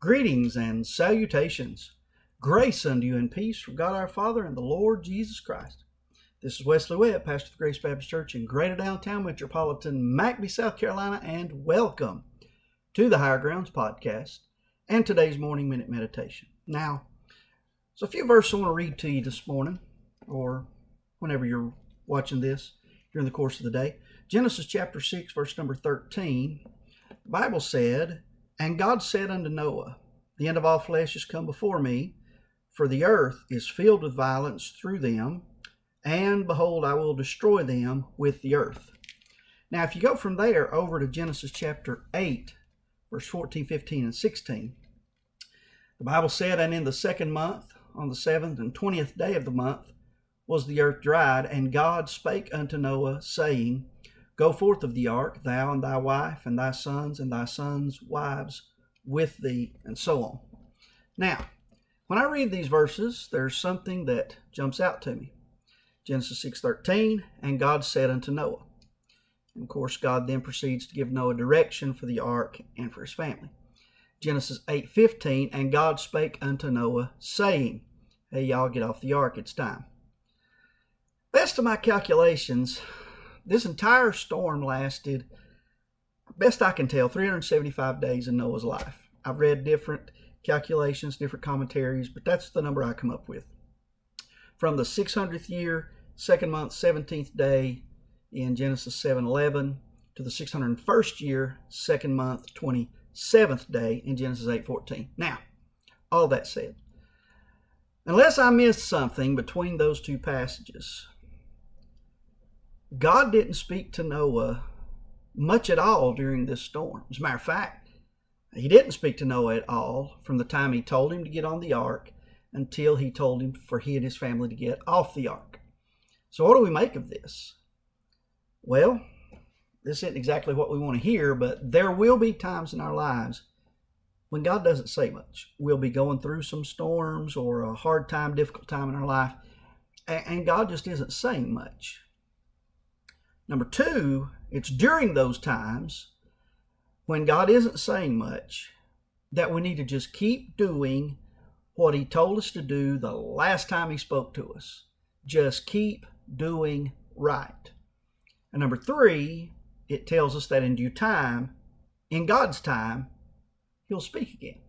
Greetings and salutations. Grace unto you and peace from God our Father and the Lord Jesus Christ. This is Wesley Webb, pastor of the Grace Baptist Church in Greater Downtown Metropolitan McBee, South Carolina, and welcome to the Higher Grounds podcast and today's morning minute meditation. Now, there's a few verses I want to read to you this morning, or whenever you're watching this during the course of the day. Genesis chapter 6, verse number 13. The Bible said, "And God said unto Noah, The end of all flesh is come before me, for the earth is filled with violence through them, and behold, I will destroy them with the earth." Now, if you go from there over to Genesis chapter 8, verse 14, 15, and 16, the Bible said, "And in the second month, on the 7th and 20th day of the month, was the earth dried, and God spake unto Noah, saying, Go forth of the ark, thou and thy wife, and thy sons' wives with thee," and so on. Now, when I read these verses, there's something that jumps out to me. Genesis 6:13, "And God said unto Noah." And of course, God then proceeds to give Noah direction for the ark and for his family. Genesis 8:15, "And God spake unto Noah, saying," Hey, y'all, get off the ark, it's time. Best of my calculations, this entire storm lasted, best I can tell, 375 days in Noah's life. I've read different calculations, different commentaries, but that's the number I come up with. From the 600th year, 2nd month, 17th day in Genesis 7:11 to the 601st year, 2nd month, 27th day in Genesis 8:14. Now, all that said, unless I missed something between those two passages, God didn't speak to Noah much at all during this storm. As a matter of fact, he didn't speak to Noah at all from the time he told him to get on the ark until he told him for he and his family to get off the ark. So what do we make of this? Well, this isn't exactly what we want to hear, but there will be times in our lives when God doesn't say much. We'll be going through some storms or a hard time, difficult time in our life, and God just isn't saying much. Number two, it's during those times when God isn't saying much that we need to just keep doing what he told us to do the last time he spoke to us. Just keep doing right. And number three, it tells us that in due time, in God's time, he'll speak again.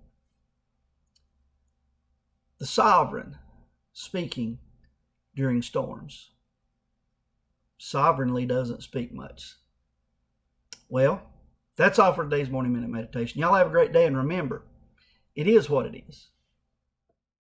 The sovereign speaking during storms sovereignly doesn't speak much. Well, that's all for today's morning minute meditation. Y'all have a great day, and remember, it is what it is.